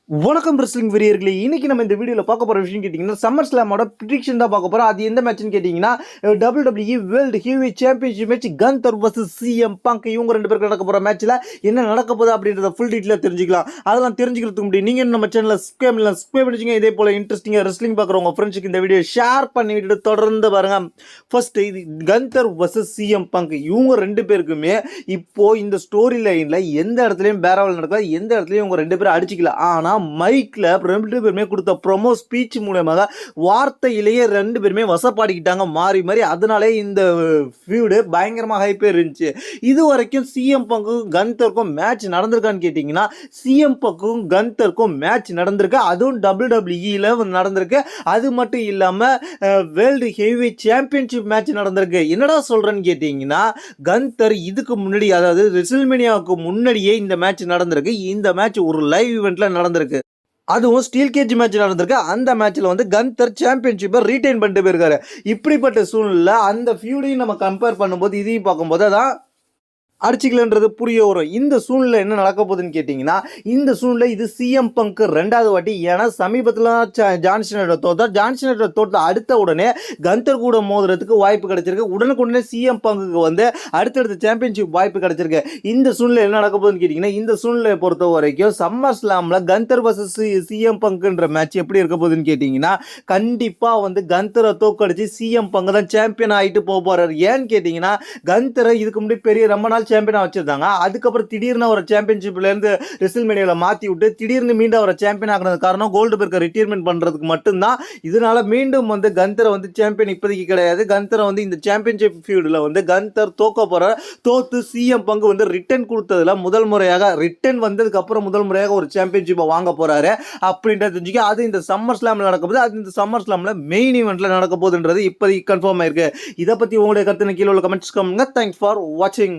வணக்கம் ரெஸ்லிங் வீரர்களே. இன்னைக்கு நம்ம இந்த வீடியோவில் பார்க்க போகிற விஷயம் கேட்டிங்கன்னா சம்மர் ஸ்லாமோட ப்ரிடிக்ஷன் தான் பார்க்க போகிறோம். அது எந்த மேட்ச்னு கேட்டிங்கன்னா WWE world heavyweight championship match Gunther versus CM Punk இவங்க ரெண்டு பேருக்கு நடக்க போகிற மேட்ச்சில் என்ன நடக்க போகுது அப்படின்றத ஃபுல் டீட்டெயிலாக தெரிஞ்சுக்கலாம். அதெல்லாம் தெரிஞ்சுக்கிறதுக்கு முன்னாடி நீங்கள் நம்ம சேனலில் சப்ஸ்கிரைப் பண்ணிச்சுங்க. இதே போல் இன்ட்ரெஸ்டிங்காக ரெஸ்லிங் பார்க்குற உங்கள் ஃப்ரெண்ட்ஸுக்கு இந்த வீடியோ ஷேர் பண்ணிவிட்டு தொடர்ந்து பாருங்கள். ஃபர்ஸ்ட் இது கன்தர் வர்சஸ் CM Punk இவங்க ரெண்டு பேருக்குமே இப்போது இந்த ஸ்டோரி லைனில் எந்த இடத்துலையும் பேரவல் நடக்காது, எந்த இடத்துலையும் இவங்க ரெண்டு பேரும் அடிச்சிக்கல. ஆனால் மைக்ல ரெண்டு பேருமே கொடுத்த ப்ரொமோ ஸ்பீச் மூலமாக வார்த்தையிலேயே ரெண்டு பேருமே வசப்பாடிக்கிட்டாங்க மாறி மாறி. அதனாலே இந்த ஃபியூடு பயங்கரமாக ஹைப்பே இருந்துச்சு. இது வரைக்கும் CM Punkக்கும் கன்தருக்கும் மேட்ச் நடந்திருக்கான்னு கேட்டிங்கன்னா CM Punkக்கும் கன்தருக்கும் மேட்ச் நடந்திருக்கு. அதுவும் WWEல நடந்திருக்கு. அது மட்டும் இல்லாமல் வேர்ல்டு ஹெவிவெயிட் சாம்பியன்ஷிப் மேட்ச் நடந்திருக்கு. என்னடா சொல்கிறேன்னு கேட்டிங்கன்னா கன்தர் இதுக்கு முன்னாடி, அதாவது ரெசில்மேனியாவுக்கு முன்னாடியே இந்த மேட்ச் நடந்திருக்கு. இந்த மேட்ச் ஒரு லைவ் ஈவெண்ட்டில் நடந்திருக்கு. அதுவும் ஸ்டீல் கேஜ் மேட்ச் நடந்திருக்கு. அந்த மேட்ச்சில் கன்தர் சாம்பியன்ஷிப்பை ரீட்டைன் பண்ணிட்டு போயிருக்காரு. இப்படிப்பட்ட சூழ்நிலை அந்த ஃபியூடையும் நம்ம கம்பேர் பண்ணும்போது இதையும் பார்க்கும்போது அதான் அடிச்சிக்கலன்றது புரிய வரும். இந்த சூழ்நிலை என்ன நடக்க போகுதுன்னு கேட்டிங்கன்னா இந்த சூழ்நிலை இது CM Punk ரெண்டாவது வாட்டி. ஏன்னா சமீபத்தில் ஜான்சனோட தோற்ற அடுத்த உடனே கன்தர் கூட மோதுறதுக்கு வாய்ப்பு கிடைச்சிருக்கு. உடனுக்குடனே CM Punkக்கு அடுத்தடுத்த சாம்பியன்ஷிப் வாய்ப்பு கிடைச்சிருக்கு. இந்த சூழ்நிலை என்ன நடக்க போகுதுன்னு கேட்டிங்கன்னா இந்த சூழ்நிலையை பொறுத்த வரைக்கும் சம்மர் ஸ்லாமில் கன்தர் வர்சஸ் CM Punkன்ற மேட்ச் எப்படி இருக்க போகுதுன்னு கேட்டிங்கன்னா கண்டிப்பாக கன்தரை தோக்கடிச்சு CM Punk தான் சாம்பியன் ஆகிட்டு போக போகிறார். ஏன்னு கேட்டிங்கன்னா கன்தரை இதுக்கு முன்னாடி பெரிய ரொம்ப நாள் சாம்பியனா வச்சிருந்தாங்க. அதுக்கப்புறம் திடீர்னு ஒரு சாம்பியன்ஷிப்ல இருந்து ரெசில்மேனியால மாத்தி விட்டு திடீர்னு மீண்டும் அவரை சாம்பியன் ஆகினது காரணம் கோல்ட்பர்கை ரிட்டையர்மெண்ட் பண்றதுக்கு மட்டும்தான். இதனால மீண்டும் கன்தரை சாம்பியன் இப்போதைக்கு கிடையாது. கன்தரை இந்த சாம்பியன்ஷிப் ஃபீல்டில் கன்தர் தோக்க போற. தோத்து CM Punk ரிட்டன் கொடுத்ததுல முதல் முறையாக ரிட்டன் வந்ததுக்கு அப்புறம் முதல் முறையாக ஒரு சாம்பியன்ஷிப்பை வாங்க போறாரு அப்படின்றத தெரிஞ்சுக்க. அது இந்த சம்மர் ஸ்லாம்ல நடக்க போகுது. அது இந்த சம்மர் ஸ்லாம்ல மெயின் ஈவெண்ட்ல நடக்க போகுதுன்றது இப்போதைக்கு கன்ஃபார்ம் ஆயிருக்கு. இதை பத்தி உங்களுடைய கருத்து கீழே உள்ள கமெண்ட்ஸ் கமெண்ட்ங்க. தேங்க்ஸ் ஃபார் வாட்சிங்.